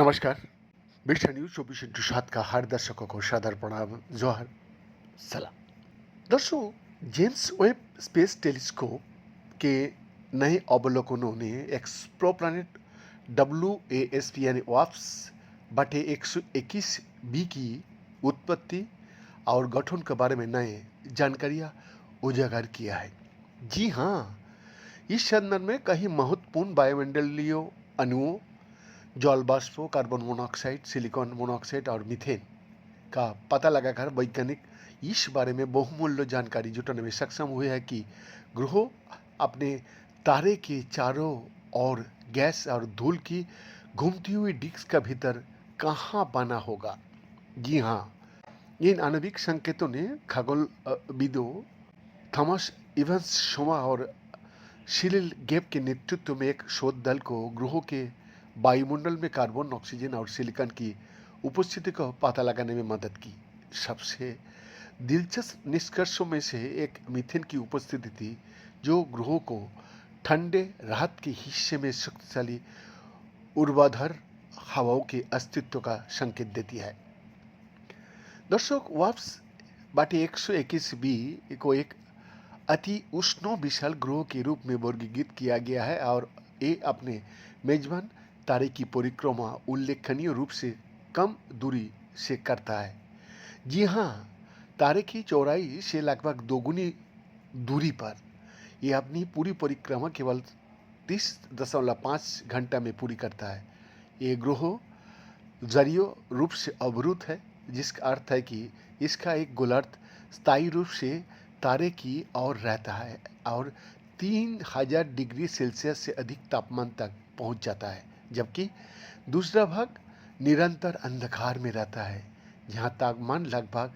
नमस्कार। बिरसा न्यूज 24/7 का हर दर्शकों को सादर प्रणाम, जोहर, सलाम। दर्शकों, जेम्स वेब स्पेस टेलीस्कोप के नए अवलोकनों ने एक्सोप्लैनेट WASP यानी वाप्स बटे 121 बी की उत्पत्ति और गठन के बारे में नए जानकारियां उजागर किया है। जी हाँ, इस संदर्भ में कई महत्वपूर्ण वायुमंडलीय अणुओं, जल वाष्पों, कार्बन मोनोऑक्साइड, सिलिकॉन मोनोऑक्साइड और मीथेन का पता लगाकर वैज्ञानिक इस बारे में बहुमूल्य जानकारी जुटाने में सक्षम हुए हैं कि ग्रह अपने तारे के चारों ओर गैस और धूल की घूमती हुई डिस्क के भीतर कहाँ बना होगा। जी हाँ, इन आणविक संकेतों ने खगोलविदों थॉमस इवंस शोमा और सिरिल गेप के नेतृत्व में एक शोध दल को ग्रहों के वायुमंडल में कार्बन, ऑक्सीजन और सिलिकॉन की उपस्थिति का पता लगाने में मदद की। सबसे दिलचस्प निष्कर्षों में से एक मीथेन की उपस्थिति थी, जो ग्रहों को ठंडे रात के हिस्से में शक्तिशाली ऊर्ध्वाधर हवाओं के अस्तित्व का संकेत देती है। दर्शक, वाप्स बटे 121 बी को एक अति उष्ण विशाल ग्रह के रूप में वर्गीकृत किया गया है और ये अपने मेजबान तारे की परिक्रमा उल्लेखनीय रूप से कम दूरी से करता है। जी हाँ, तारे की चौड़ाई से लगभग दोगुनी दूरी पर यह अपनी पूरी परिक्रमा केवल 30.5 घंटा में पूरी करता है। ये ग्रह जरियो रूप से अवरुद्ध है, जिसका अर्थ है कि इसका एक गोलार्ध स्थायी रूप से तारे की ओर रहता है और 3000 डिग्री सेल्सियस से अधिक तापमान तक पहुंच जाता है, जबकि दूसरा भाग निरंतर अंधकार में रहता है, जहां तापमान लगभग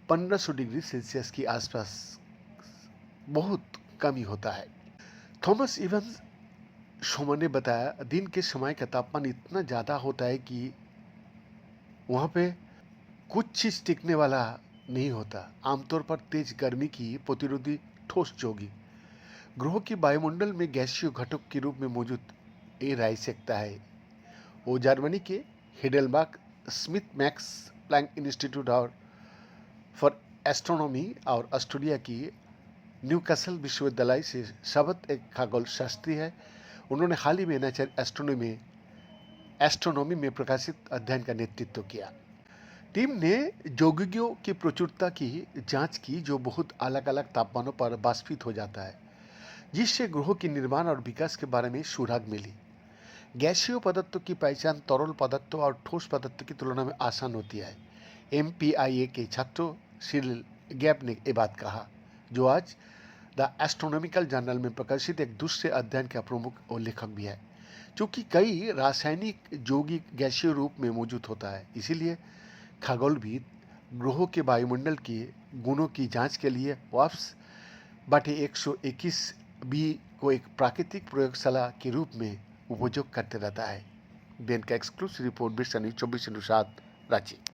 1500 डिग्री सेल्सियस के आसपास बहुत कमी होता है। थॉमस इवंस शोमा ने बताया, दिन के समय का तापमान इतना ज़्यादा होता है कि वहाँ पे कुछ चीज़ टिकने वाला नहीं होता। आमतौर पर तेज गर्मी की प्रतिरोधी ठोस जोगी ग्रहों की वायुमंडल में गैसीय घटक के रूप में मौजूद ये रह सकता है। वो जर्मनी के Heidelberg Smith max Planck institute और फॉर एस्ट्रोनॉमी और ऑस्ट्रेलिया की न्यूकासल विश्वविद्यालय से शब्द एक खगोल शास्त्री है। उन्होंने हाल ही में नेचर एस्ट्रोनॉमी में प्रकाशित अध्ययन का नेतृत्व किया। टीम ने यौगिकों की प्रचुरता की जांच की, जो बहुत अलग अलग तापमानों पर बाष्पित हो जाता है, जिससे ग्रहों के निर्माण और विकास के बारे में सुराग मिली। गैसीय पदार्थों की पहचान तरल पदार्थों और ठोस पदार्थों की तुलना में आसान होती है। MPIA के छात्र सिरिल गैप ने ये बात कहा, जो आज द एस्ट्रोनॉमिकल जर्नल में प्रकाशित एक दूसरे अध्ययन का प्रमुख उल्लेखक भी है। चूँकि कई रासायनिक यौगिक गैसीय रूप में मौजूद होता है, इसीलिए खगोलविद ग्रहों के वायुमंडल के गुणों की जांच के लिए वाप्स बटे 121 बी को एक प्राकृतिक प्रयोगशाला के रूप में उपयोग करते रहता है। बेन का exclusive report, Birsa news 24/7, Ranchi.